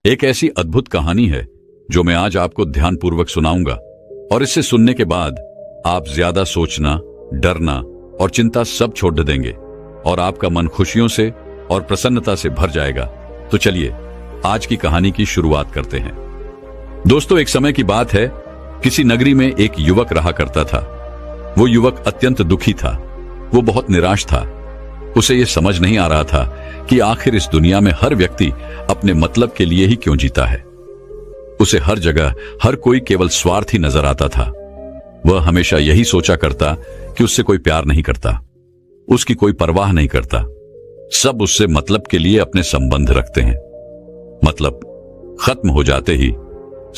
एक ऐसी अद्भुत कहानी है जो मैं आज आपको ध्यानपूर्वक सुनाऊंगा, और इससे सुनने के बाद आप ज्यादा सोचना, डरना और चिंता सब छोड़ देंगे और आपका मन खुशियों से और प्रसन्नता से भर जाएगा। तो चलिए आज की कहानी की शुरुआत करते हैं। दोस्तों, एक समय की बात है, किसी नगरी में एक युवक रहा करता था। वो युवक अत्यंत दुखी था। वो बहुत निराश था। उसे यह समझ नहीं आ रहा था कि आखिर इस दुनिया में हर व्यक्ति अपने मतलब के लिए ही क्यों जीता है। उसे हर जगह हर कोई केवल स्वार्थी नजर आता था। वह हमेशा यही सोचा करता कि उससे कोई प्यार नहीं करता, उसकी कोई परवाह नहीं करता। सब उससे मतलब के लिए अपने संबंध रखते हैं। मतलब खत्म हो जाते ही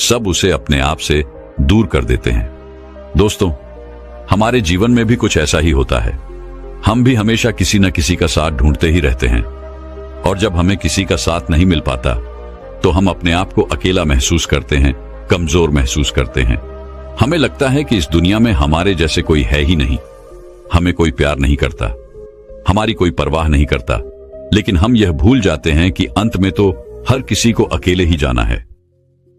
सब उसे अपने आप से दूर कर देते हैं। दोस्तों, हमारे जीवन में भी कुछ ऐसा ही होता है। हम भी हमेशा किसी न किसी का साथ ढूंढते ही रहते हैं, और जब हमें किसी का साथ नहीं मिल पाता तो हम अपने आप को अकेला महसूस करते हैं, कमजोर महसूस करते हैं। हमें लगता है कि इस दुनिया में हमारे जैसे कोई है ही नहीं। हमें कोई प्यार नहीं करता, हमारी कोई परवाह नहीं करता। लेकिन हम यह भूल जाते हैं कि अंत में तो हर किसी को अकेले ही जाना है।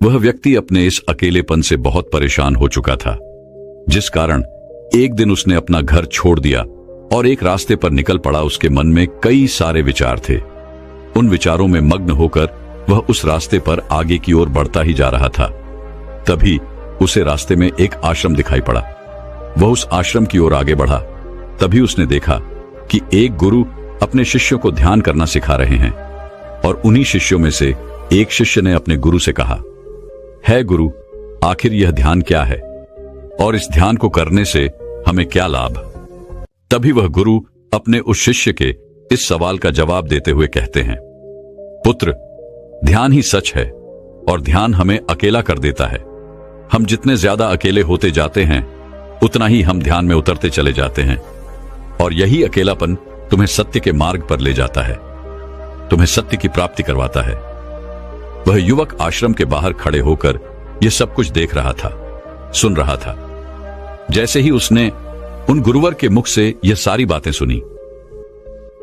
वह व्यक्ति अपने इस अकेलेपन से बहुत परेशान हो चुका था, जिस कारण एक दिन उसने अपना घर छोड़ दिया और एक रास्ते पर निकल पड़ा। उसके मन में कई सारे विचार थे। उन विचारों में मग्न होकर वह उस रास्ते पर आगे की ओर बढ़ता ही जा रहा था। तभी उसे रास्ते में एक आश्रम दिखाई पड़ा। वह उस आश्रम की ओर आगे बढ़ा। तभी उसने देखा कि एक गुरु अपने शिष्यों को ध्यान करना सिखा रहे हैं, और उन्हीं शिष्यों में से एक शिष्य ने अपने गुरु से कहा, है गुरु, आखिर यह ध्यान क्या है और इस ध्यान को करने से हमें क्या लाभ? तभी वह गुरु अपने उस शिष्य के इस सवाल का जवाब देते हुए कहते हैं, पुत्र, ध्यान ही सच है और ध्यान हमें अकेला कर देता है। हम जितने ज्यादा अकेले होते जाते हैं उतना ही हम ध्यान में उतरते चले जाते हैं, और यही अकेलापन तुम्हें सत्य के मार्ग पर ले जाता है, तुम्हें सत्य की प्राप्ति करवाता है। वह युवक आश्रम के बाहर खड़े होकर यह सब कुछ देख रहा था, सुन रहा था। जैसे ही उसने उन गुरुवर के मुख से यह सारी बातें सुनी,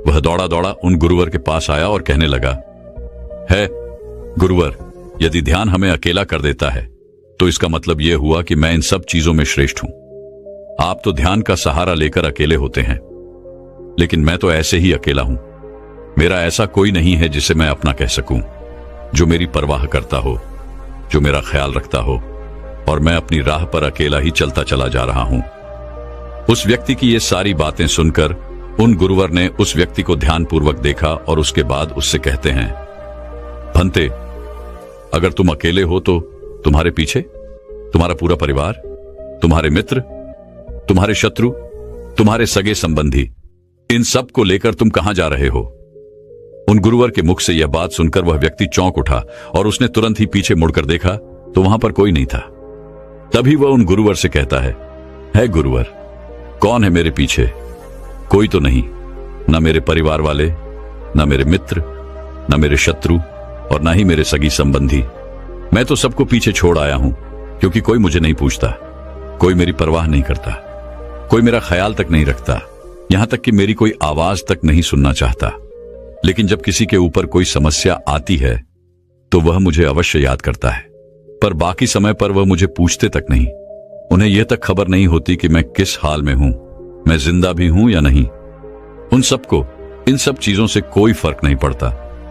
वह दौड़ा दौड़ा उन गुरुवर के पास आया और कहने लगा, है गुरुवर, यदि ध्यान हमें अकेला कर देता है तो इसका मतलब यह हुआ कि मैं इन सब चीजों में श्रेष्ठ हूं। आप तो ध्यान का सहारा लेकर अकेले होते हैं, लेकिन मैं तो ऐसे ही अकेला हूं। मेरा ऐसा कोई नहीं है जिसे मैं अपना कह सकूं, जो मेरी परवाह करता हो, जो मेरा ख्याल रखता हो, और मैं अपनी राह पर अकेला ही चलता चला जा रहा हूं। उस व्यक्ति की ये सारी बातें सुनकर उन गुरुवर ने उस व्यक्ति को ध्यानपूर्वक देखा और उसके बाद उससे कहते हैं, भंते, अगर तुम अकेले हो तो तुम्हारे पीछे तुम्हारा पूरा परिवार, तुम्हारे मित्र, तुम्हारे शत्रु, तुम्हारे सगे संबंधी, इन सब को लेकर तुम कहां जा रहे हो? उन गुरुवर के मुख से यह बात सुनकर वह व्यक्ति चौंक उठा और उसने तुरंत ही पीछे मुड़कर देखा तो वहां पर कोई नहीं था। तभी वह उन गुरुवर से कहता है गुरुवर, कौन है मेरे पीछे? कोई तो नहीं, न मेरे परिवार वाले, न मेरे मित्र, न मेरे शत्रु, और न ही मेरे सगी संबंधी। मैं तो सबको पीछे छोड़ आया हूं, क्योंकि कोई मुझे नहीं पूछता, कोई मेरी परवाह नहीं करता, कोई मेरा ख्याल तक नहीं रखता, यहां तक कि मेरी कोई आवाज तक नहीं सुनना चाहता। लेकिन जब किसी के ऊपर कोई समस्या आती है तो वह मुझे अवश्य याद करता है, पर बाकी समय पर वह मुझे पूछते तक नहीं। उन्हें यह तक खबर नहीं होती कि मैं किस हाल में हूं, मैं जिंदा भी हूं या नहीं। उन सबको इन सब चीजों से कोई फर्क नहीं पड़ता।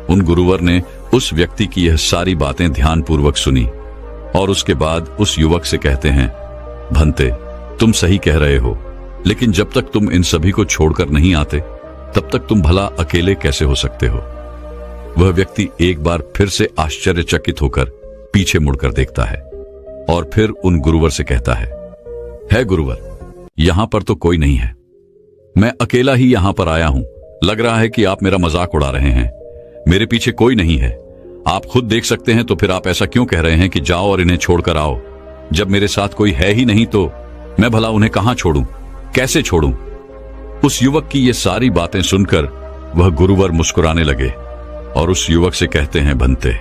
उन गुरुवर ने उस व्यक्ति की यह सारी बातें ध्यानपूर्वक सुनी और उसके बाद उस युवक से कहते हैं, भंते, तुम सही कह रहे हो, लेकिन जब तक तुम इन सभी को छोड़कर नहीं आते तब तक तुम भला अकेले कैसे हो सकते हो? वह व्यक्ति एक बार फिर से आश्चर्यचकित होकर पीछे मुड़कर देखता है और फिर उन गुरुवर से कहता है गुरुवर, यहां पर तो कोई नहीं है, मैं अकेला ही यहां पर आया हूं। लग रहा है कि आप मेरा मजाक उड़ा रहे हैं। मेरे पीछे कोई नहीं है, आप खुद देख सकते हैं, तो फिर आप ऐसा क्यों कह रहे हैं कि जाओ और इन्हें छोड़कर आओ? जब मेरे साथ कोई है ही नहीं तो मैं भला उन्हें कहां छोड़ूं, कैसे छोड़ूं? उस युवक की ये सारी बातें सुनकर वह गुरुवर मुस्कुराने लगे और उस युवक से कहते हैं, भंते,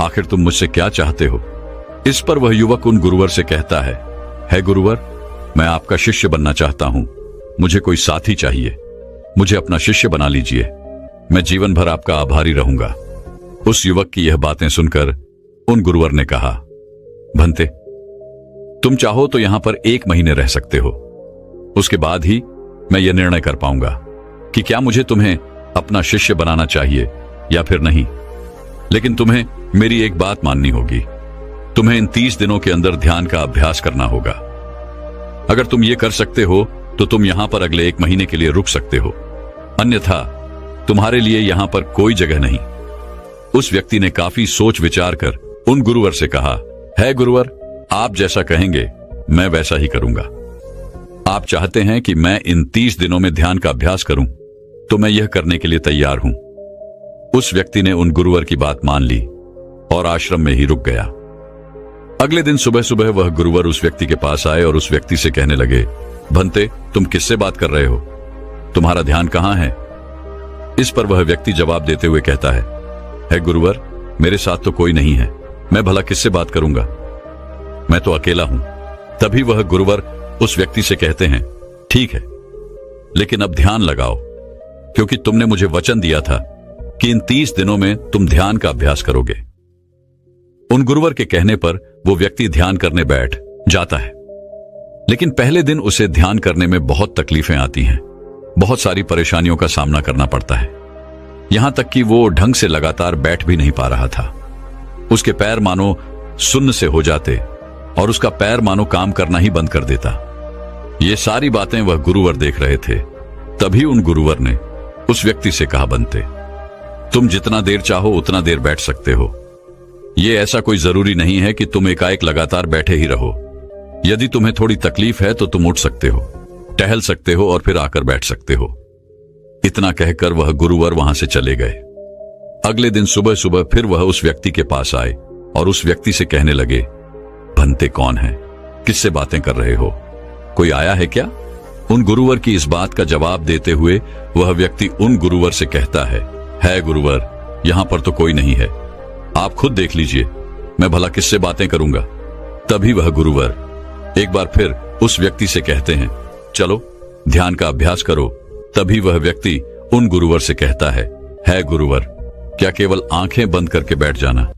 आखिर तुम मुझसे क्या चाहते हो? इस पर वह युवक उन गुरुवर से कहता है गुरुवर, मैं आपका शिष्य बनना चाहता हूं, मुझे कोई साथी चाहिए, मुझे अपना शिष्य बना लीजिए, मैं जीवन भर आपका आभारी रहूंगा। उस युवक की यह बातें सुनकर उन गुरुवर ने कहा, भंते, तुम चाहो तो यहां पर 1 महीने रह सकते हो। उसके बाद ही मैं यह निर्णय कर पाऊंगा कि क्या मुझे तुम्हें अपना शिष्य बनाना चाहिए या फिर नहीं। लेकिन तुम्हें मेरी एक बात माननी होगी। तुम्हें इन 30 दिनों के अंदर ध्यान का अभ्यास करना होगा। अगर तुम ये कर सकते हो तो तुम यहां पर अगले 1 महीने के लिए रुक सकते हो, अन्यथा तुम्हारे लिए यहां पर कोई जगह नहीं। उस व्यक्ति ने काफी सोच विचार कर उन गुरुवर से कहा, है गुरुवर, आप जैसा कहेंगे मैं वैसा ही करूंगा। आप चाहते हैं कि मैं इन 30 दिनों में ध्यान का अभ्यास करूं, तो मैं यह करने के लिए तैयार हूं। उस व्यक्ति ने उन गुरुवर की बात मान ली और आश्रम में ही रुक गया। अगले दिन सुबह सुबह वह गुरुवर उस व्यक्ति के पास आए और उस व्यक्ति से कहने लगे, भंते, तुम किससे बात कर रहे हो? तुम्हारा ध्यान कहां है? इस पर वह व्यक्ति जवाब देते हुए कहता है गुरुवर, मेरे साथ तो कोई नहीं है, मैं भला किससे बात करूंगा, मैं तो अकेला हूं। तभी वह गुरुवर उस व्यक्ति से कहते हैं, ठीक है, लेकिन अब ध्यान लगाओ, क्योंकि तुमने मुझे वचन दिया था कि इन 30 दिनों में तुम ध्यान का अभ्यास करोगे। उन गुरुवर के कहने पर वो व्यक्ति ध्यान करने बैठ जाता है। लेकिन पहले दिन उसे ध्यान करने में बहुत तकलीफें आती हैं, बहुत सारी परेशानियों का सामना करना पड़ता है। यहां तक कि वो ढंग से लगातार बैठ भी नहीं पा रहा था। उसके पैर मानो सुन्न से हो जाते और उसका पैर मानो काम करना ही बंद कर देता। ये सारी बातें वह गुरुवर देख रहे थे। तभी उन गुरुवर ने उस व्यक्ति से कहा, बनते, तुम जितना देर चाहो उतना देर बैठ सकते हो। ये ऐसा कोई जरूरी नहीं है कि तुम एकाएक लगातार बैठे ही रहो। यदि तुम्हें थोड़ी तकलीफ है तो तुम उठ सकते हो, टहल सकते हो और फिर आकर बैठ सकते हो। इतना कहकर वह गुरुवर वहां से चले गए। अगले दिन सुबह सुबह फिर वह उस व्यक्ति के पास आए और उस व्यक्ति से कहने लगे, भंते कौन है? किससे बातें कर रहे हो? कोई आया है क्या? उन गुरुवर की इस बात का जवाब देते हुए वह व्यक्ति उन गुरुवर से कहता है गुरुवर, यहां पर तो कोई नहीं है, आप खुद देख लीजिए, मैं भला किससे बातें करूंगा। तभी वह गुरुवर एक बार फिर उस व्यक्ति से कहते हैं, चलो ध्यान का अभ्यास करो। तभी वह व्यक्ति उन गुरुवर से कहता है गुरुवर, क्या केवल आंखें बंद करके बैठ जाना,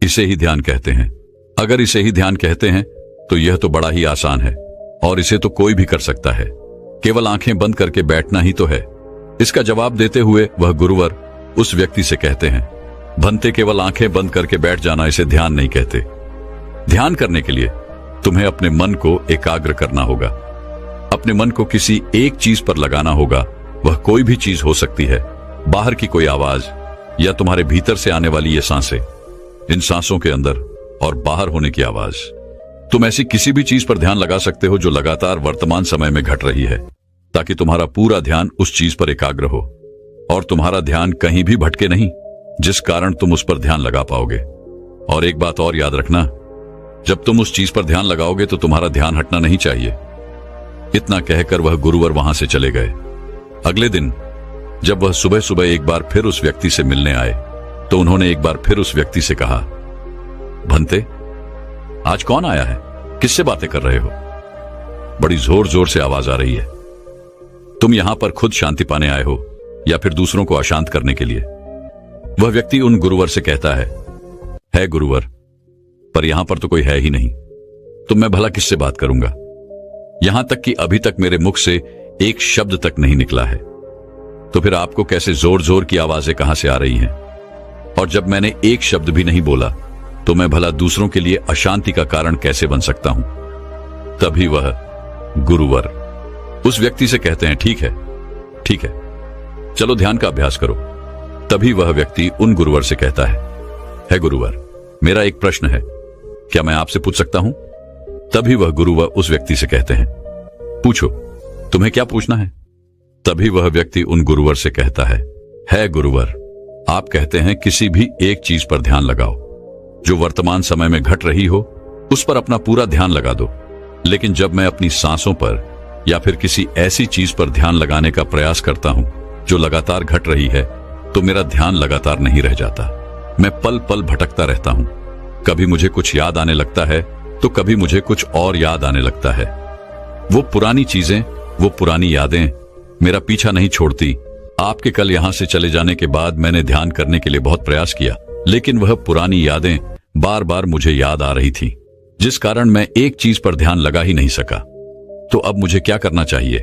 इसे ही ध्यान कहते हैं? अगर इसे ही ध्यान कहते हैं तो यह तो बड़ा ही आसान है और इसे तो कोई भी कर सकता है, केवल आंखें बंद करके बैठना ही तो है। इसका जवाब देते हुए वह गुरुवर उस व्यक्ति से कहते हैं, भंते, केवल आंखें बंद करके बैठ जाना इसे ध्यान नहीं कहते। ध्यान करने के लिए तुम्हें अपने मन को एकाग्र करना होगा, अपने मन को किसी एक चीज पर लगाना होगा। वह कोई भी चीज हो सकती है, बाहर की कोई आवाज या तुम्हारे भीतर से आने वाली ये सांसें, इन सांसों के अंदर और बाहर होने की आवाज। तुम ऐसी किसी भी चीज पर ध्यान लगा सकते हो जो लगातार वर्तमान समय में घट रही है, ताकि तुम्हारा पूरा ध्यान उस चीज पर एकाग्र हो और तुम्हारा ध्यान कहीं भी भटके नहीं, जिस कारण तुम उस पर ध्यान लगा पाओगे। और एक बात और याद रखना, जब तुम उस चीज पर ध्यान लगाओगे तो तुम्हारा ध्यान हटना नहीं चाहिए। इतना कहकर वह गुरुवर वहां से चले गए। अगले दिन जब वह सुबह सुबह एक बार फिर उस व्यक्ति से मिलने आए तो उन्होंने एक बार फिर उस व्यक्ति से कहा, भंते, आज कौन आया है? किससे बातें कर रहे हो? बड़ी जोर जोर से आवाज आ रही है। तुम यहां पर खुद शांति पाने आए हो या फिर दूसरों को अशांत करने के लिए? वह व्यक्ति उन गुरुवर से कहता है गुरुवर, पर यहां पर तो कोई है ही नहीं, तो मैं भला किससे बात करूंगा? यहां तक कि अभी तक मेरे मुख से एक शब्द तक नहीं निकला है, तो फिर आपको कैसे जोर जोर की आवाजें कहां से आ रही हैं? और जब मैंने एक शब्द भी नहीं बोला तो मैं भला दूसरों के लिए अशांति का कारण कैसे बन सकता हूं? तभी वह गुरुवर उस व्यक्ति से कहते हैं, ठीक है, चलो ध्यान का अभ्यास करो। तभी वह व्यक्ति उन गुरुवर से कहता है गुरुवर, मेरा एक प्रश्न है, क्या मैं आपसे पूछ सकता हूं? तभी वह गुरुवर उस व्यक्ति से कहते हैं, पूछो, तुम्हें क्या पूछना है? तभी वह व्यक्ति उन गुरुवर से कहता है गुरुवर, आप कहते हैं किसी भी एक चीज पर ध्यान लगाओ जो वर्तमान समय में घट रही हो, उस पर अपना पूरा ध्यान लगा दो। लेकिन जब मैं अपनी सांसों पर या फिर किसी ऐसी चीज पर ध्यान लगाने का प्रयास करता हूं जो लगातार घट रही है, तो मेरा ध्यान लगातार नहीं रह जाता। मैं पल पल भटकता रहता हूं। कभी मुझे कुछ याद आने लगता है तो कभी मुझे कुछ और याद आने लगता है। वो पुरानी चीजें, वो पुरानी यादें मेरा पीछा नहीं छोड़ती। आपके कल यहां से चले जाने के बाद मैंने ध्यान करने के लिए बहुत प्रयास किया, लेकिन वह पुरानी यादें बार बार मुझे याद आ रही थी, जिस कारण मैं एक चीज पर ध्यान लगा ही नहीं सका। तो अब मुझे क्या करना चाहिए?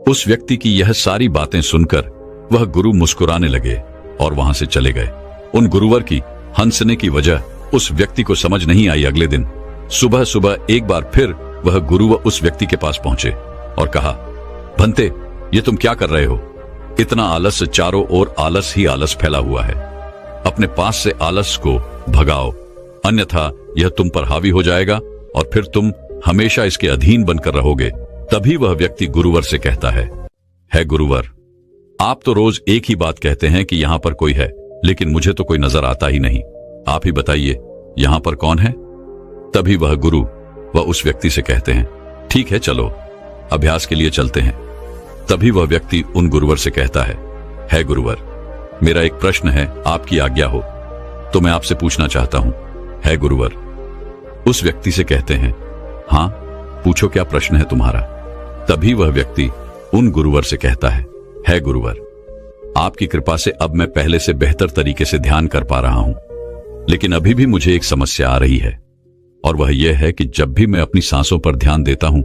उस व्यक्ति की यह सारी बातें सुनकर वह गुरु मुस्कुराने लगे और वहां से चले गए। उन गुरुवर की हंसने की वजह उस व्यक्ति को समझ नहीं आई। अगले दिन सुबह सुबह एक बार फिर वह गुरु उस व्यक्ति के पास पहुंचे और कहा, भंते, ये तुम क्या कर रहे हो? इतना आलस, चारों ओर आलस ही आलस फैला हुआ है। अपने पास से आलस को भगाओ, अन्यथा यह तुम पर हावी हो जाएगा और फिर तुम हमेशा इसके अधीन बनकर रहोगे। तभी वह व्यक्ति गुरुवर से कहता है गुरुवर, आप तो रोज एक ही बात कहते हैं कि यहां पर कोई है, लेकिन मुझे तो कोई नजर आता ही नहीं। आप ही बताइए, यहां पर कौन है? तभी वह गुरु वह उस व्यक्ति से कहते हैं, ठीक है, चलो अभ्यास के लिए चलते हैं। तभी वह व्यक्ति उन गुरुवर से कहता है गुरुवर, मेरा एक प्रश्न है, आपकी आज्ञा हो तो मैं आपसे पूछना चाहता हूं। है गुरुवर। उस व्यक्ति से कहते हैं, हां पूछो, क्या प्रश्न है तुम्हारा? तभी वह व्यक्ति उन गुरुवर से कहता है गुरुवर, आपकी कृपा से अब मैं पहले से बेहतर तरीके से ध्यान कर पा रहा हूं, लेकिन अभी भी मुझे एक समस्या आ रही है, और वह यह है कि जब भी मैं अपनी सांसों पर ध्यान देता हूं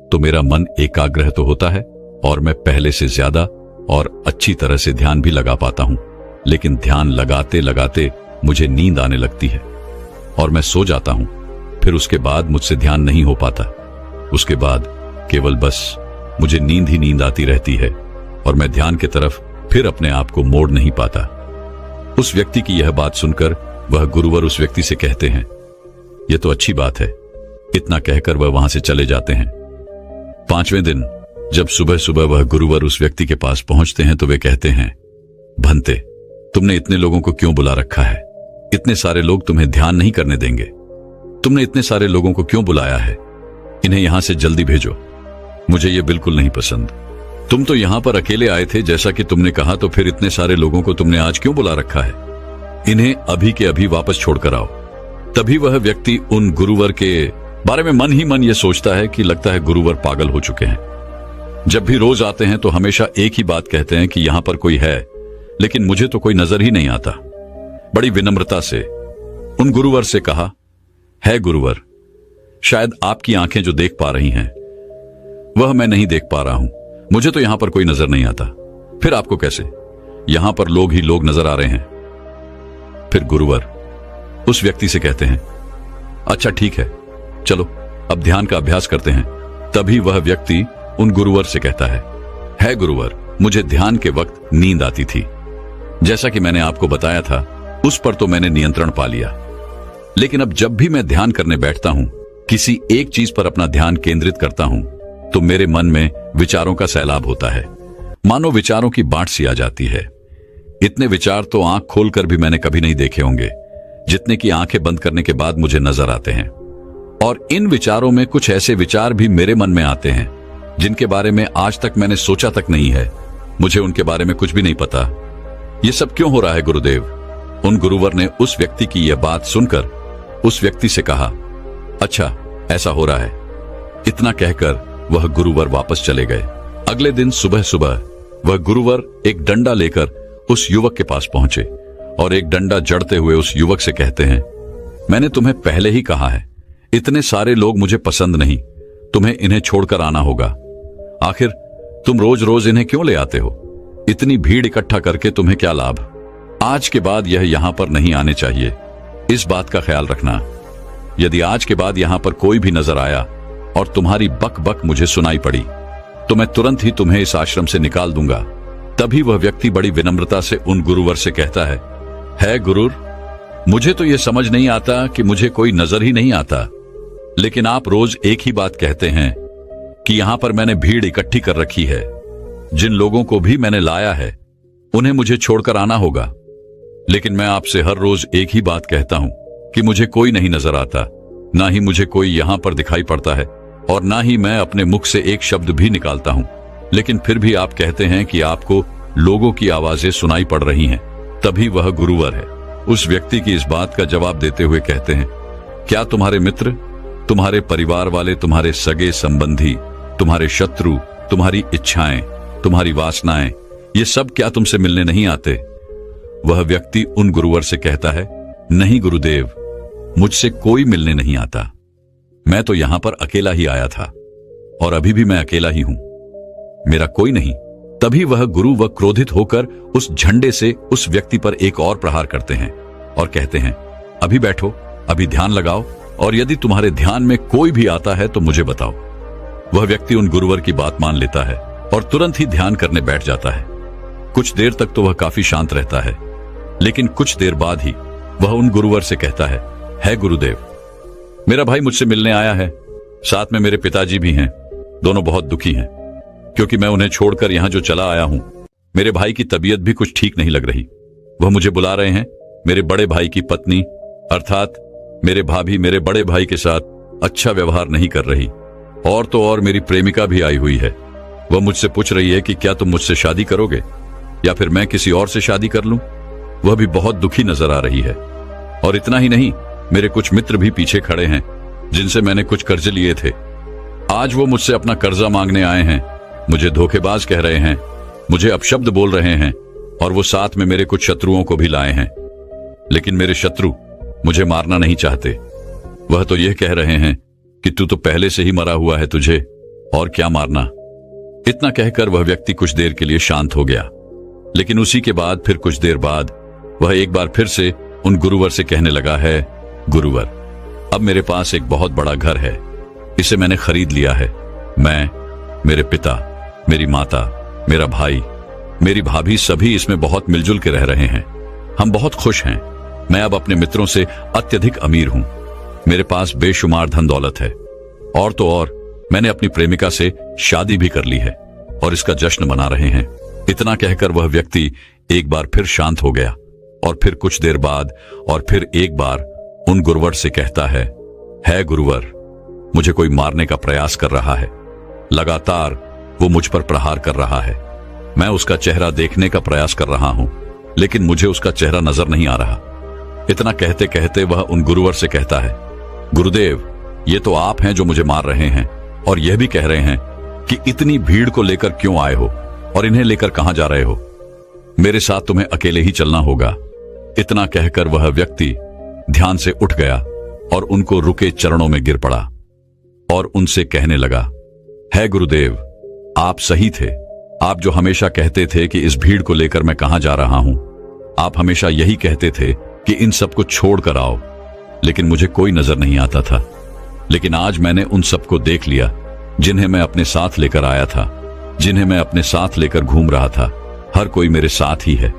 तो मेरा मन एकाग्र तो होता है और मैं पहले से ज्यादा और अच्छी तरह से ध्यान भी लगा पाता हूं, लेकिन ध्यान लगाते लगाते मुझे नींद आने लगती है और मैं सो जाता हूं। फिर उसके बाद मुझसे ध्यान नहीं हो पाता। उसके बाद केवल बस मुझे नींद ही नींद आती रहती है और मैं ध्यान की तरफ फिर अपने आप को मोड़ नहीं पाता। उस व्यक्ति की यह बात सुनकर वह गुरुवर उस व्यक्ति से कहते हैं, यह तो अच्छी बात है। इतना कहकर वह वहां से चले जाते हैं। 5वें दिन जब सुबह सुबह वह गुरुवर उस व्यक्ति के पास पहुंचते हैं तो वे कहते हैं, भंते, तुमने इतने लोगों को क्यों बुला रखा है? इतने सारे लोग तुम्हें ध्यान नहीं करने देंगे। तुमने इतने सारे लोगों को क्यों बुलाया है? इन्हें यहां से जल्दी भेजो। मुझे ये बिल्कुल नहीं पसंद। तुम तो यहां पर अकेले आए थे जैसा कि तुमने कहा, तो फिर इतने सारे लोगों को तुमने आज क्यों बुला रखा है? इन्हें अभी के अभी वापस छोड़कर आओ। तभी वह व्यक्ति उन गुरुवर के बारे में मन ही मन ये सोचता है कि लगता है गुरुवर पागल हो चुके हैं। जब भी रोज आते हैं तो हमेशा एक ही बात कहते हैं कि यहां पर कोई है, लेकिन मुझे तो कोई नजर ही नहीं आता। बड़ी विनम्रता से उन गुरुवर से कहा, है गुरुवर, शायद आपकी आंखें जो देख पा रही हैं वह मैं नहीं देख पा रहा हूं। मुझे तो यहां पर कोई नजर नहीं आता। फिर आपको कैसे? यहां पर लोग ही लोग नजर आ रहे हैं। फिर गुरुवर उस व्यक्ति से कहते हैं, अच्छा ठीक है, चलो अब ध्यान का अभ्यास करते हैं। तभी वह व्यक्ति उन गुरुवर से कहता है गुरुवर, मुझे ध्यान के वक्त नींद आती थी। जैसा कि मैंने आपको बताया था, उस पर तो मैंने नियंत्रण पा लिया, लेकिन अब जब भी मैं ध्यान करने बैठता हूं, किसी एक चीज पर अपना ध्यान केंद्रित करता हूं, तो मेरे मन में विचारों का सैलाब होता है। मानो विचारों की बाढ़ सी आ जाती है। इतने विचार तो आंख खोलकर भी मैंने कभी नहीं देखे होंगे, जितने की आंखें बंद करने के बाद मुझे नजर आते हैं। और इन विचारों में कुछ ऐसे विचार भी मेरे मन में आते हैं जिनके बारे में आज तक मैंने सोचा तक नहीं है। मुझे उनके बारे में कुछ भी नहीं पता। ये सब क्यों हो रहा है गुरुदेव? उन गुरुवर ने उस व्यक्ति की यह बात सुनकर उस व्यक्ति से कहा, अच्छा ऐसा हो रहा है। इतना कहकर वह गुरुवर वापस चले गए। अगले दिन सुबह सुबह वह गुरुवर एक डंडा लेकर उस युवक के पास पहुंचे और एक डंडा जड़ते हुए उस युवक से कहते हैं, मैंने तुम्हें पहले ही कहा है, इतने सारे लोग मुझे पसंद नहीं, तुम्हें इन्हें छोड़कर आना होगा। आखिर तुम रोज रोज इन्हें क्यों ले आते हो? इतनी भीड़ इकट्ठा करके तुम्हें क्या लाभ? आज के बाद यह यहां पर नहीं आने चाहिए। इस बात का ख्याल रखना। यदि आज के बाद यहां पर कोई भी नजर आया और तुम्हारी बक बक मुझे सुनाई पड़ी, तो मैं तुरंत ही तुम्हें इस आश्रम से निकाल दूंगा। तभी वह व्यक्ति बड़ी विनम्रता से उन गुरुवर से कहता है गुरुर, मुझे तो यह समझ नहीं आता कि मुझे कोई नजर ही नहीं आता, लेकिन आप रोज एक ही बात कहते हैं कि यहां पर मैंने भीड़ इकट्ठी कर रखी है। जिन लोगों को भी मैंने लाया है उन्हें मुझे छोड़कर आना होगा, लेकिन मैं आपसे हर रोज एक ही बात कहता हूं कि मुझे कोई नहीं नजर आता, ना ही मुझे कोई यहां पर दिखाई पड़ता है और ना ही मैं अपने मुख से एक शब्द भी निकालता हूं, लेकिन फिर भी आप कहते हैं कि आपको लोगों की आवाजें सुनाई पड़ रही हैं। तभी वह गुरुवर है उस व्यक्ति की इस बात का जवाब देते हुए कहते हैं, क्या तुम्हारे मित्र, तुम्हारे परिवार वाले, तुम्हारे सगे संबंधी, तुम्हारे शत्रु, तुम्हारी इच्छाएं, तुम्हारी वासनाएं, ये सब क्या तुमसे मिलने नहीं आते? वह व्यक्ति उन गुरुवर से कहता है, नहीं गुरुदेव, मुझसे कोई मिलने नहीं आता। मैं तो यहां पर अकेला ही आया था और अभी भी मैं अकेला ही हूं, मेरा कोई नहीं। तभी वह गुरु व क्रोधित होकर उस झंडे से उस व्यक्ति पर एक और प्रहार करते हैं और कहते हैं, अभी बैठो, अभी ध्यान लगाओ, और यदि तुम्हारे ध्यान में कोई भी आता है तो मुझे बताओ। वह व्यक्ति उन गुरुवर की बात मान लेता है और तुरंत ही ध्यान करने बैठ जाता है। कुछ देर तक तो वह काफी शांत रहता है, लेकिन कुछ देर बाद ही वह उन गुरुवर से कहता है गुरुदेव, मेरा भाई मुझसे मिलने आया है, साथ में मेरे पिताजी भी हैं। दोनों बहुत दुखी हैं क्योंकि मैं उन्हें छोड़कर यहां जो चला आया हूं। मेरे भाई की तबीयत भी कुछ ठीक नहीं लग रही। वह मुझे बुला रहे हैं। मेरे बड़े भाई की पत्नी अर्थात मेरे भाभी मेरे बड़े भाई के साथ अच्छा व्यवहार नहीं कर रही, और तो और मेरी प्रेमिका भी आई हुई है। वह मुझसे पूछ रही है कि क्या तुम मुझसे शादी करोगे या फिर मैं किसी और से शादी कर लूं। वह भी बहुत दुखी नजर आ रही है। और इतना ही नहीं, मेरे कुछ मित्र भी पीछे खड़े हैं जिनसे मैंने कुछ कर्ज लिए थे। आज वो मुझसे अपना कर्जा मांगने आए हैं, मुझे धोखेबाज कह रहे हैं, मुझे अपशब्द बोल रहे हैं, और वो साथ में मेरे कुछ शत्रुओं को भी लाए हैं। लेकिन मेरे शत्रु मुझे मारना नहीं चाहते। वह तो यह कह रहे हैं कि तू तो पहले से ही मरा हुआ है, तुझे और क्या मारना। इतना कहकर वह व्यक्ति कुछ देर के लिए शांत हो गया, लेकिन उसी के बाद फिर कुछ देर बाद वह एक बार फिर से उन गुरुवर से कहने लगा है, गुरुवर, अब मेरे पास एक बहुत बड़ा घर है, इसे मैंने खरीद लिया है। मैं, मेरे पिता, मेरी माता, मेरा भाई, मेरी भाभी सभी इसमें बहुत मिलजुल के रह रहे हैं। हम बहुत खुश हैं। मैं अब अपने मित्रों से अत्यधिक अमीर हूं। मेरे पास बेशुमार धन दौलत है, और तो और मैंने अपनी प्रेमिका से शादी भी कर ली है और इसका जश्न मना रहे हैं। इतना कहकर वह व्यक्ति एक बार फिर शांत हो गया और फिर कुछ देर बाद और फिर एक बार उन गुरुवर से कहता है गुरुवर, मुझे कोई मारने का प्रयास कर रहा है। लगातार वो मुझ पर प्रहार कर रहा है। मैं उसका चेहरा देखने का प्रयास कर रहा हूं, लेकिन मुझे उसका चेहरा नजर नहीं आ रहा। इतना कहते कहते वह उन गुरुवर से कहता है, गुरुदेव, ये तो आप हैं जो मुझे मार रहे हैं और यह भी कह रहे हैं कि इतनी भीड़ को लेकर क्यों आए हो और इन्हें लेकर कहां जा रहे हो। मेरे साथ तुम्हें अकेले ही चलना होगा। इतना कहकर वह व्यक्ति ध्यान से उठ गया और उनको रुके चरणों में गिर पड़ा और उनसे कहने लगा, है गुरुदेव, आप सही थे। आप जो हमेशा कहते थे कि इस भीड़ को लेकर मैं कहां जा रहा हूं, आप हमेशा यही कहते थे कि इन सबको छोड़कर आओ, लेकिन मुझे कोई नजर नहीं आता था। लेकिन आज मैंने उन सबको देख लिया जिन्हें मैं अपने साथ लेकर आया था, जिन्हें मैं अपने साथ लेकर घूम रहा था। हर कोई मेरे साथ ही है,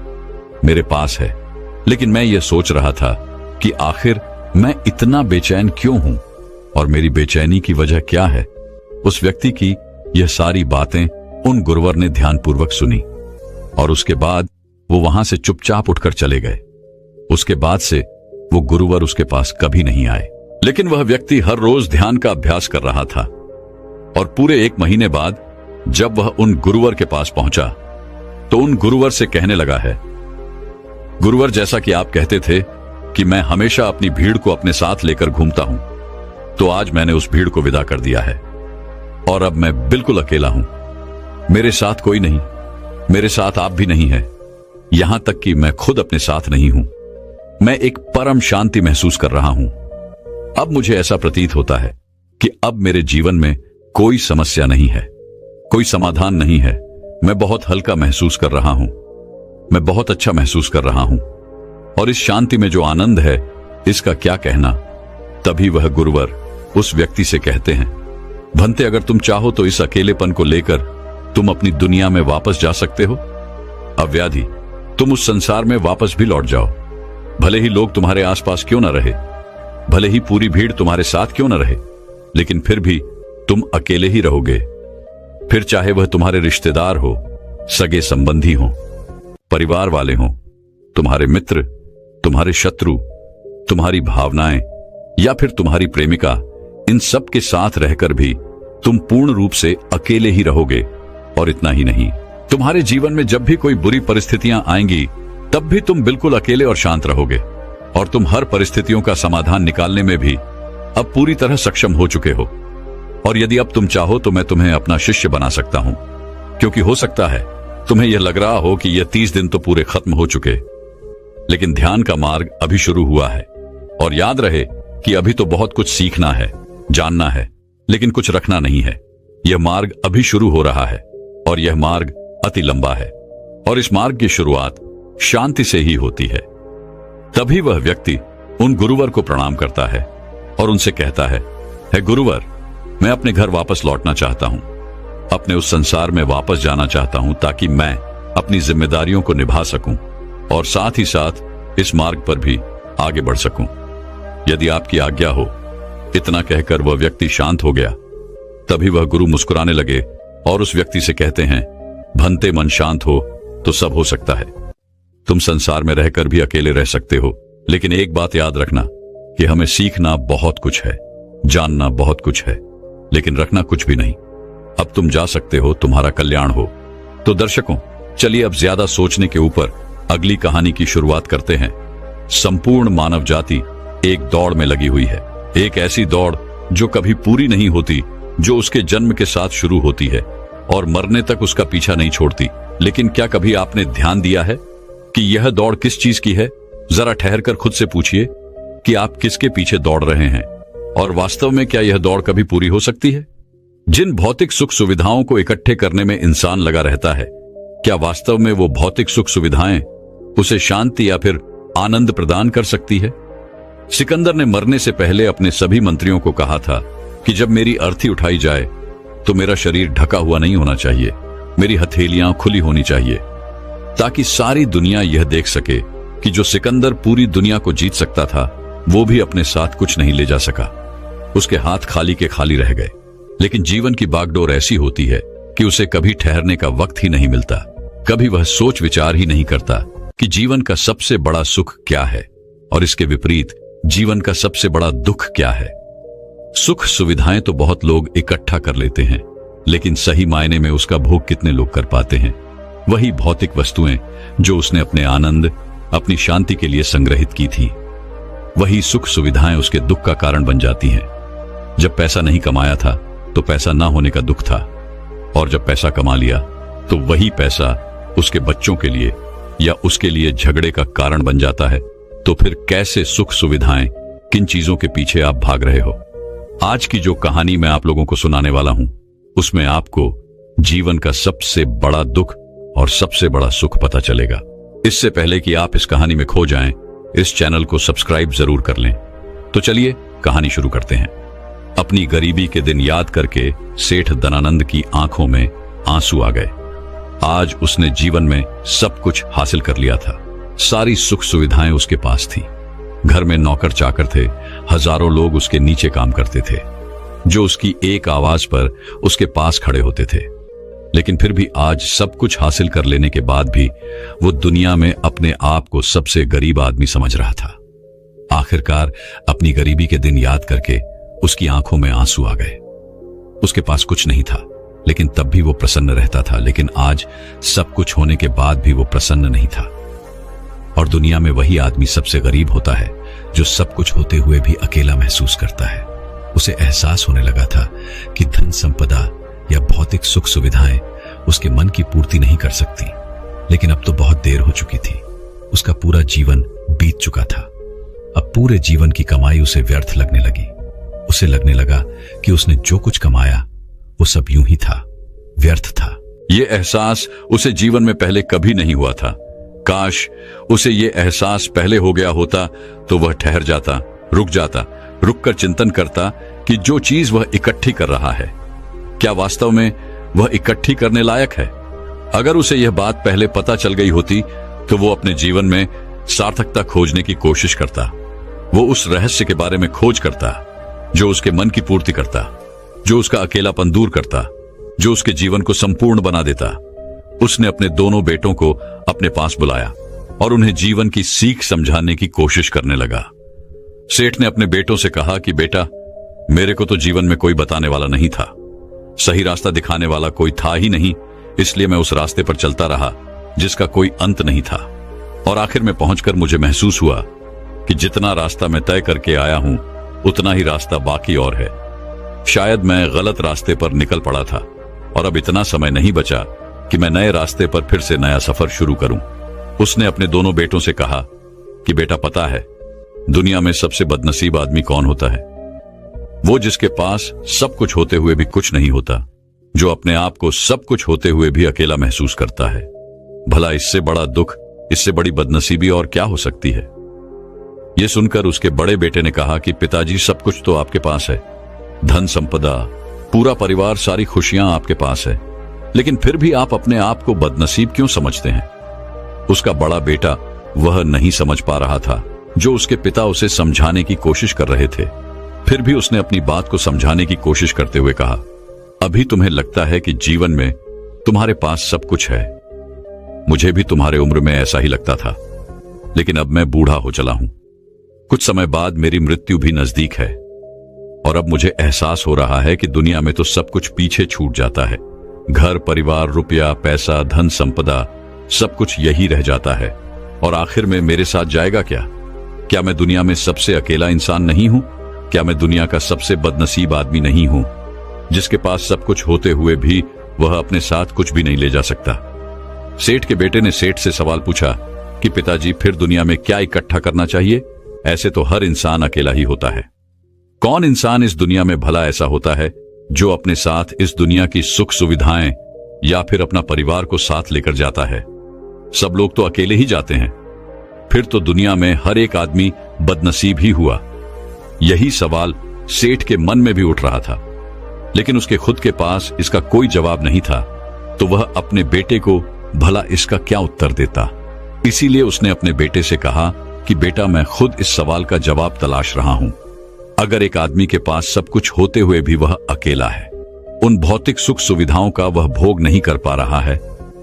मेरे पास है। लेकिन मैं ये सोच रहा था कि आखिर मैं इतना बेचैन क्यों हूं और मेरी बेचैनी की वजह क्या है। उस व्यक्ति की यह सारी बातें उन गुरुवर ने ध्यानपूर्वक सुनी और उसके बाद वो वहां से चुपचाप उठकर चले गए। उसके बाद से वो गुरुवर उसके पास कभी नहीं आए। लेकिन वह व्यक्ति हर रोज ध्यान का अभ्यास कर रहा था और पूरे 1 महीने बाद जब वह उन गुरुवर के पास पहुंचा तो उन गुरुवर से कहने लगा है, गुरुवर, जैसा कि आप कहते थे कि मैं हमेशा अपनी भीड़ को अपने साथ लेकर घूमता हूं, तो आज मैंने उस भीड़ को विदा कर दिया है और अब मैं बिल्कुल अकेला हूं। मेरे साथ कोई नहीं, मेरे साथ आप भी नहीं है, यहां तक कि मैं खुद अपने साथ नहीं हूं। मैं एक परम शांति महसूस कर रहा हूं। अब मुझे ऐसा प्रतीत होता है कि अब मेरे जीवन में कोई समस्या नहीं है, कोई समाधान नहीं है। मैं बहुत हल्का महसूस कर रहा हूं, मैं बहुत अच्छा महसूस कर रहा हूं और इस शांति में जो आनंद है इसका क्या कहना। तभी वह गुरुवर उस व्यक्ति से कहते हैं, भंते, अगर तुम चाहो तो इस अकेलेपन को लेकर तुम अपनी दुनिया में वापस जा सकते हो। अव्याधि, तुम उस संसार में वापस भी लौट जाओ। भले ही लोग तुम्हारे आसपास क्यों न रहे, भले ही पूरी भीड़ तुम्हारे साथ क्यों न रहे, लेकिन फिर भी तुम अकेले ही रहोगे। फिर चाहे वह तुम्हारे रिश्तेदार हो, सगे संबंधी हो, परिवार वाले हो, तुम्हारे मित्र, तुम्हारे शत्रु, तुम्हारी भावनाएं या फिर तुम्हारी प्रेमिका, इन सब के साथ रहकर भी तुम पूर्ण रूप से अकेले ही रहोगे। और इतना ही नहीं, तुम्हारे जीवन में जब भी कोई बुरी परिस्थितियां आएंगी तब भी तुम बिल्कुल अकेले और शांत रहोगे और तुम हर परिस्थितियों का समाधान निकालने में भी अब पूरी तरह सक्षम हो चुके हो। और यदि अब तुम चाहो तो मैं तुम्हें अपना शिष्य बना सकता हूं, क्योंकि हो सकता है तुम्हें यह लग रहा हो कि यह 30 दिन तो पूरे खत्म हो चुके, लेकिन ध्यान का मार्ग अभी शुरू हुआ है। और याद रहे कि अभी तो बहुत कुछ सीखना है, जानना है, लेकिन कुछ रखना नहीं है। यह मार्ग अभी शुरू हो रहा है और यह मार्ग अति लंबा है और इस मार्ग की शुरुआत शांति से ही होती है। तभी वह व्यक्ति उन गुरुवर को प्रणाम करता है और उनसे कहता है, हे गुरुवर, मैं अपने घर वापस लौटना चाहता हूं, अपने उस संसार में वापस जाना चाहता हूं ताकि मैं अपनी जिम्मेदारियों को निभा सकूं और साथ ही साथ इस मार्ग पर भी आगे बढ़ सकूं। यदि आपकी आज्ञा हो। इतना कहकर वह व्यक्ति शांत हो गया। तभी वह गुरु मुस्कुराने लगे और उस व्यक्ति से कहते हैं, भंते मन शांत हो तो सब हो सकता है। तुम संसार में रहकर भी अकेले रह सकते हो, लेकिन एक बात याद रखना कि हमें सीखना बहुत कुछ है, जानना बहुत कुछ है, लेकिन रखना कुछ भी नहीं। अब तुम जा सकते हो, तुम्हारा कल्याण हो। तो दर्शकों, चलिए अब ज्यादा सोचने के ऊपर अगली कहानी की शुरुआत करते हैं। संपूर्ण मानव जाति एक दौड़ में लगी हुई है, एक ऐसी दौड़ जो कभी पूरी नहीं होती, जो उसके जन्म के साथ शुरू होती है और मरने तक उसका पीछा नहीं छोड़ती। लेकिन क्या कभी आपने ध्यान दिया है कि यह दौड़ किस चीज की है? जरा ठहरकर खुद से पूछिए कि आप किसके पीछे दौड़ रहे हैं और वास्तव में क्या यह दौड़ कभी पूरी हो सकती है? जिन भौतिक सुख सुविधाओं को इकट्ठे करने में इंसान लगा रहता है, क्या वास्तव में वो भौतिक सुख सुविधाएं उसे शांति या फिर आनंद प्रदान कर सकती है? सिकंदर ने मरने से पहले अपने सभी मंत्रियों को कहा था कि जब मेरी अर्थी उठाई जाए तो मेरा शरीर ढका हुआ नहीं होना चाहिए, मेरी हथेलियां खुली होनी चाहिए, ताकि सारी दुनिया यह देख सके कि जो सिकंदर पूरी दुनिया को जीत सकता था, वो भी अपने साथ कुछ नहीं ले जा सका। उसके हाथ खाली के खाली रह गए। लेकिन जीवन की बागडोर ऐसी होती है कि उसे कभी ठहरने का वक्त ही नहीं मिलता। कभी वह सोच विचार ही नहीं करता कि जीवन का सबसे बड़ा सुख क्या है और इसके विपरीत जीवन का सबसे बड़ा दुख क्या है। सुख सुविधाएं तो बहुत लोग इकट्ठा कर लेते हैं, लेकिन सही मायने में उसका भोग कितने लोग कर पाते हैं? वही भौतिक वस्तुएं जो उसने अपने आनंद, अपनी शांति के लिए संग्रहित की थी, वही सुख सुविधाएं उसके दुख का कारण बन जाती हैं। जब पैसा नहीं कमाया था तो पैसा ना होने का दुख था, और जब पैसा कमा लिया तो वही पैसा उसके बच्चों के लिए या उसके लिए झगड़े का कारण बन जाता है। तो फिर कैसे सुख सुविधाएं, किन चीजों के पीछे आप भाग रहे हो? आज की जो कहानी मैं आप लोगों को सुनाने वाला हूं, उसमें आपको जीवन का सबसे बड़ा दुख और सबसे बड़ा सुख पता चलेगा। इससे पहले कि आप इस कहानी में खो जाएं, इस चैनल को सब्सक्राइब जरूर कर लें। तो चलिए कहानी शुरू करते हैं। अपनी गरीबी के दिन याद करके सेठ धनानंद की आंखों में आंसू आ गए। आज उसने जीवन में सब कुछ हासिल कर लिया था। सारी सुख सुविधाएं उसके पास थी। घर में नौकर चाकर थे, हजारों लोग उसके नीचे काम करते थे, जो उसकी एक आवाज पर उसके पास खड़े होते थे। लेकिन फिर भी आज सब कुछ हासिल कर लेने के बाद भी वो दुनिया में अपने आप को सबसे गरीब आदमी समझ रहा था। आखिरकार अपनी गरीबी के दिन याद करके उसकी आंखों में आंसू आ गए। उसके पास कुछ नहीं था, लेकिन तब भी वो प्रसन्न रहता था। लेकिन आज सब कुछ होने के बाद भी वो प्रसन्न नहीं था। और दुनिया में वही आदमी सबसे गरीब होता है जो सब कुछ होते हुए भी अकेला महसूस करता है। उसे एहसास होने लगा था कि धन संपदा या भौतिक सुख सुविधाएं उसके मन की पूर्ति नहीं कर सकती। लेकिन अब तो बहुत देर हो चुकी थी। उसका पूरा जीवन बीत चुका था। अब पूरे जीवन की कमाई उसे व्यर्थ लगने लगी। उसे लगने लगा कि उसने जो कुछ कमाया वो सब यूं ही था, व्यर्थ था। ये एहसास उसे जीवन में पहले कभी नहीं हुआ था। काश उसे ये एहसास पहले हो गया होता तो वह ठहर जाता, रुक जाता, रुककर चिंतन करता कि जो चीज वह इकट्ठी कर रहा है, क्या वास्तव में वह इकट्ठी करने लायक है? अगर उसे यह बात पहले पता चल गई होती तो वो अपने जीवन में सार्थकता खोजने की कोशिश करता। वो उस रहस्य के बारे में खोज करता जो उसके मन की पूर्ति करता, जो उसका अकेलापन दूर करता, जो उसके जीवन को संपूर्ण बना देता। उसने अपने दोनों बेटों को अपने पास बुलाया और उन्हें जीवन की सीख समझाने की कोशिश करने लगा। सेठ ने अपने बेटों से कहा कि बेटा, मेरे को तो जीवन में कोई बताने वाला नहीं था, सही रास्ता दिखाने वाला कोई था ही नहीं, इसलिए मैं उस रास्ते पर चलता रहा जिसका कोई अंत नहीं था। और आखिर में पहुंचकर मुझे महसूस हुआ कि जितना रास्ता मैं तय करके आया हूं उतना ही रास्ता बाकी और है। शायद मैं गलत रास्ते पर निकल पड़ा था और अब इतना समय नहीं बचा कि मैं नए रास्ते पर फिर से नया सफर शुरू करूं। उसने अपने दोनों बेटों से कहा कि बेटा पता है दुनिया में सबसे बदनसीब आदमी कौन होता है? वो जिसके पास सब कुछ होते हुए भी कुछ नहीं होता, जो अपने आप को सब कुछ होते हुए भी अकेला महसूस करता है। भला इससे बड़ा दुख, इससे बड़ी बदनसीबी और क्या हो सकती है? यह सुनकर उसके बड़े बेटे ने कहा कि पिताजी, सब कुछ तो आपके पास है, धन संपदा, पूरा परिवार, सारी खुशियां आपके पास है, लेकिन फिर भी आप अपने आप को बदनसीब क्यों समझते हैं? उसका बड़ा बेटा वह नहीं समझ पा रहा था जो उसके पिता उसे समझाने की कोशिश कर रहे थे। फिर भी उसने अपनी बात को समझाने की कोशिश करते हुए कहा, अभी तुम्हें लगता है कि जीवन में तुम्हारे पास सब कुछ है। मुझे भी तुम्हारे उम्र में ऐसा ही लगता था, लेकिन अब मैं बूढ़ा हो चला हूं। कुछ समय बाद मेरी मृत्यु भी नजदीक है और अब मुझे एहसास हो रहा है कि दुनिया में तो सब कुछ पीछे छूट जाता है। घर, परिवार, रुपया, पैसा, धन संपदा, सब कुछ यही रह जाता है और आखिर में मेरे साथ जाएगा क्या? क्या मैं दुनिया में सबसे अकेला इंसान नहीं हूं? क्या मैं दुनिया का सबसे बदनसीब आदमी नहीं हूं, जिसके पास सब कुछ होते हुए भी वह अपने साथ कुछ भी नहीं ले जा सकता? सेठ के बेटे ने सेठ से सवाल पूछा कि पिताजी, फिर दुनिया में क्या इकट्ठा करना चाहिए? ऐसे तो हर इंसान अकेला ही होता है। कौन इंसान इस दुनिया में भला ऐसा होता है जो अपने साथ इस दुनिया की सुख सुविधाएं या फिर अपना परिवार को साथ लेकर जाता है? सब लोग तो अकेले ही जाते हैं। फिर तो दुनिया में हर एक आदमी बदनसीब ही हुआ। यही सवाल सेठ के मन में भी उठ रहा था, लेकिन उसके खुद के पास इसका कोई जवाब नहीं था, तो वह अपने बेटे को भला इसका क्या उत्तर देता। इसीलिए उसने अपने बेटे से कहा कि बेटा, मैं खुद इस सवाल का जवाब तलाश रहा हूं। अगर एक आदमी के पास सब कुछ होते हुए भी वह अकेला है, उन भौतिक सुख सुविधाओं का वह भोग नहीं कर पा रहा है,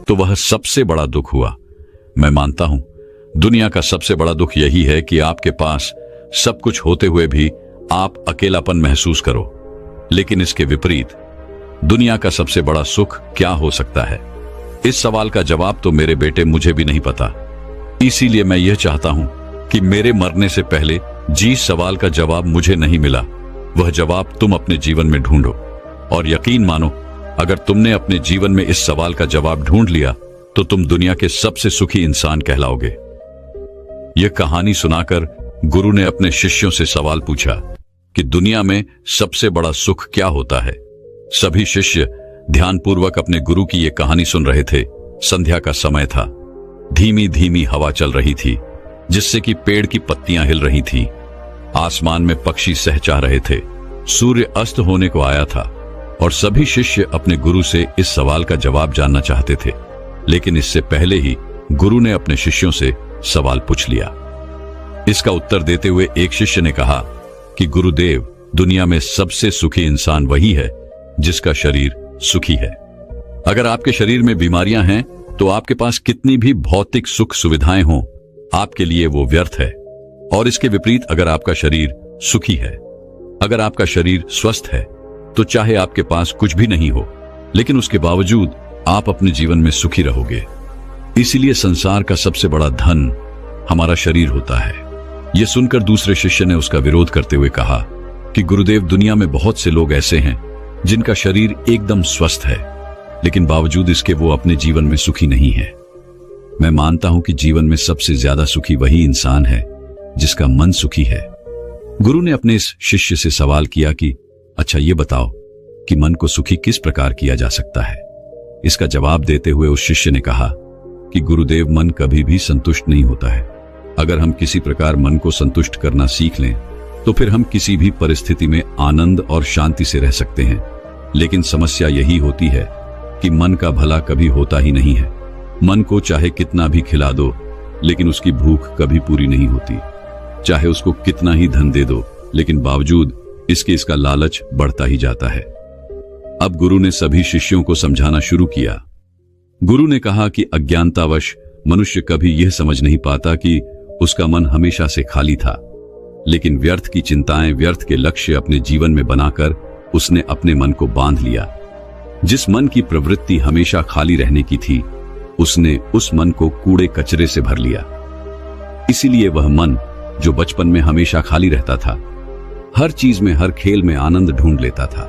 तो वह सबसे बड़ा दुख हुआ। मैं मानता हूं दुनिया का सबसे बड़ा दुख यही है कि आपके पास सब कुछ होते हुए भी आप अकेलापन महसूस करो। लेकिन इसके विपरीत दुनिया का सबसे बड़ा सुख क्या हो सकता है? इस सवाल का जवाब तो मेरे बेटे मुझे भी नहीं पता। इसीलिए मैं यह चाहता हूं कि मेरे मरने से पहले जिस सवाल का जवाब मुझे नहीं मिला, वह जवाब तुम अपने जीवन में ढूंढो। और यकीन मानो, अगर तुमने अपने जीवन में इस सवाल का जवाब ढूंढ लिया तो तुम दुनिया के सबसे सुखी इंसान कहलाओगे। यह कहानी सुनाकर गुरु ने अपने शिष्यों से सवाल पूछा कि दुनिया में सबसे बड़ा सुख क्या होता है? सभी शिष्य ध्यानपूर्वक अपने गुरु की यह कहानी सुन रहे थे। संध्या का समय था। धीमी धीमी हवा चल रही थी, जिससे कि पेड़ की पत्तियां हिल रही थीं। आसमान में पक्षी सहचा रहे थे। सूर्य अस्त होने को आया था और सभी शिष्य अपने गुरु से इस सवाल का जवाब जानना चाहते थे। लेकिन इससे पहले ही गुरु ने अपने शिष्यों से सवाल पूछ लिया। इसका उत्तर देते हुए एक शिष्य ने कहा कि गुरुदेव, दुनिया में सबसे सुखी इंसान वही है जिसका शरीर सुखी है। अगर आपके शरीर में बीमारियां हैं तो आपके पास कितनी भी भौतिक सुख सुविधाएं हों, आपके लिए वो व्यर्थ है। और इसके विपरीत अगर आपका शरीर सुखी है, अगर आपका शरीर स्वस्थ है, तो चाहे आपके पास कुछ भी नहीं हो, लेकिन उसके बावजूद आप अपने जीवन में सुखी रहोगे। इसीलिए संसार का सबसे बड़ा धन हमारा शरीर होता है। यह सुनकर दूसरे शिष्य ने उसका विरोध करते हुए कहा कि गुरुदेव, दुनिया में बहुत से लोग ऐसे हैं जिनका शरीर एकदम स्वस्थ है, लेकिन बावजूद इसके वो अपने जीवन में सुखी नहीं है। मैं मानता हूं कि जीवन में सबसे ज्यादा सुखी वही इंसान है जिसका मन सुखी है। गुरु ने अपने इस शिष्य से सवाल किया कि अच्छा ये बताओ कि मन को सुखी किस प्रकार किया जा सकता है। इसका जवाब देते हुए उस शिष्य ने कहा कि गुरुदेव, मन कभी भी संतुष्ट नहीं होता है। अगर हम किसी प्रकार मन को संतुष्ट करना सीख लें तो फिर हम किसी भी परिस्थिति में आनंद और शांति से रह सकते हैं। लेकिन समस्या यही होती है कि मन का भला कभी होता ही नहीं है। मन को चाहे कितना भी खिला दो, लेकिन उसकी भूख कभी पूरी नहीं होती। चाहे उसको कितना ही धन दे दो, लेकिन बावजूद इसके इसका लालच बढ़ता ही जाता है। अब गुरु ने सभी शिष्यों को समझाना शुरू किया। गुरु ने कहा कि अज्ञानतावश मनुष्य कभी यह समझ नहीं पाता कि उसका मन हमेशा से खाली था, लेकिन व्यर्थ की चिंताएं, व्यर्थ के लक्ष्य अपने जीवन में बनाकर उसने अपने मन को बांध लिया। जिस मन की प्रवृत्ति हमेशा खाली रहने की थी, उसने उस मन को कूड़े कचरे से भर लिया। इसीलिए वह मन जो बचपन में हमेशा खाली रहता था, हर चीज में, हर खेल में आनंद ढूंढ लेता था,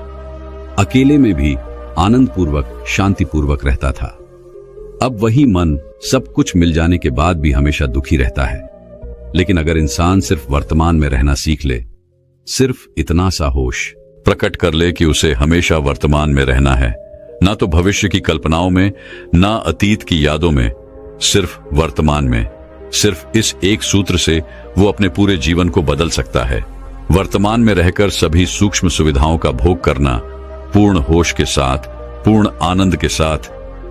अकेले में भी आनंद पूर्वक, शांति पूर्वक रहता था, अब वही मन सब कुछ मिल जाने के बाद भी हमेशा दुखी रहता है। लेकिन अगर इंसान सिर्फ वर्तमान में रहना सीख ले, सिर्फ इतना सा होश प्रकट कर ले कि उसे हमेशा वर्तमान में रहना है, ना तो भविष्य की कल्पनाओं में, ना अतीत की यादों में, सिर्फ वर्तमान में, सिर्फ इस एक सूत्र से वो अपने पूरे जीवन को बदल सकता है। वर्तमान में रहकर सभी सूक्ष्म सुविधाओं का भोग करना, पूर्ण होश के साथ, पूर्ण आनंद के साथ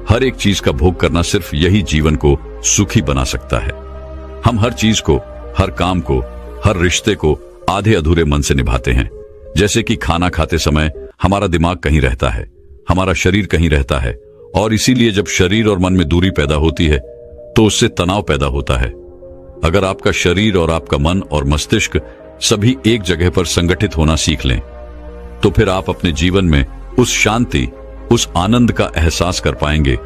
हर एक चीज का भोग करना, सिर्फ यही जीवन को सुखी बना सकता है। हम हर चीज को, हर काम को, हर रिश्ते को आधे अधूरे मन से निभाते हैं। जैसे कि खाना खाते समय हमारा दिमाग कहीं रहता है, हमारा शरीर कहीं रहता है, और इसीलिए जब शरीर और मन में दूरी पैदा होती है तो उससे तनाव पैदा होता है। अगर आपका शरीर और आपका मन और मस्तिष्क सभी एक जगह पर संगठित होना सीख लें, तो फिर आप अपने जीवन में उस शांति, उस आनंद का एहसास कर पाएंगे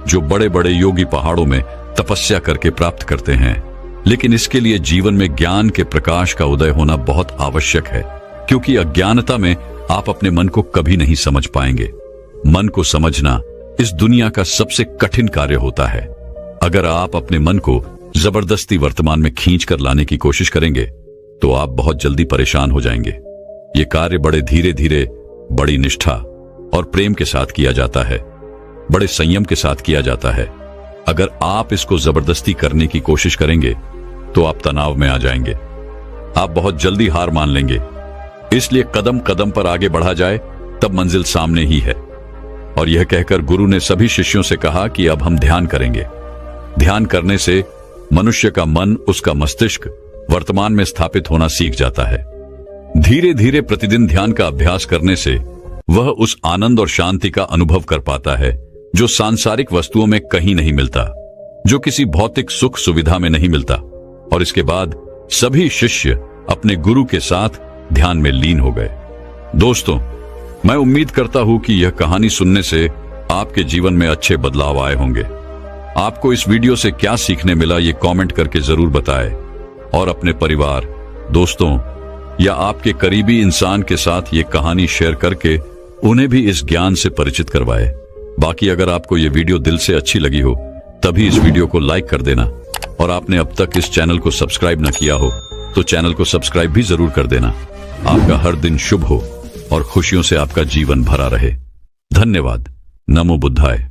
जो बड़े बड़े योगी पहाड़ों में तपस्या करके प्राप्त करते हैं। लेकिन इसके लिए जीवन में ज्ञान के प्रकाश का उदय होना बहुत आवश्यक है, क्योंकि अज्ञानता में आप अपने मन को कभी नहीं समझ पाएंगे। मन को समझना इस दुनिया का सबसे कठिन कार्य होता है। अगर आप अपने मन को जबरदस्ती वर्तमान में खींच कर लाने की कोशिश करेंगे तो आप बहुत जल्दी परेशान हो जाएंगे। ये कार्य बड़े धीरे धीरे, बड़ी निष्ठा और प्रेम के साथ किया जाता है, बड़े संयम के साथ किया जाता है। अगर आप इसको जबरदस्ती करने की कोशिश करेंगे तो आप तनाव में आ जाएंगे, आप बहुत जल्दी हार मान लेंगे। इसलिए कदम कदम पर आगे बढ़ा जाए तब मंजिल सामने ही है। और यह कहकर गुरु ने सभी शिष्यों से कहा कि अब हम ध्यान करेंगे। ध्यान करने से मनुष्य का मन, उसका मस्तिष्क वर्तमान में स्थापित होना सीख जाता है। धीरे धीरे प्रतिदिन ध्यान का अभ्यास करने से वह उस आनंद और शांति का अनुभव कर पाता है जो सांसारिक वस्तुओं में कहीं नहीं मिलता, जो किसी भौतिक सुख सुविधा में नहीं मिलता। और इसके बाद सभी शिष्य अपने गुरु के साथ ध्यान में लीन हो गए। दोस्तों, मैं उम्मीद करता हूं कि यह कहानी सुनने से आपके जीवन में अच्छे बदलाव आए होंगे। आपको इस वीडियो से क्या सीखने मिला ये कमेंट करके जरूर बताएं, और अपने परिवार, दोस्तों या आपके करीबी इंसान के साथ ये कहानी शेयर करके उन्हें भी इस ज्ञान से परिचित करवाएं। बाकी अगर आपको ये वीडियो दिल से अच्छी लगी हो तभी इस वीडियो को लाइक कर देना, और आपने अब तक इस चैनल को सब्सक्राइब न किया हो तो चैनल को सब्सक्राइब भी जरूर कर देना। आपका हर दिन शुभ हो और खुशियों से आपका जीवन भरा रहे। धन्यवाद। नमो बुद्धाय।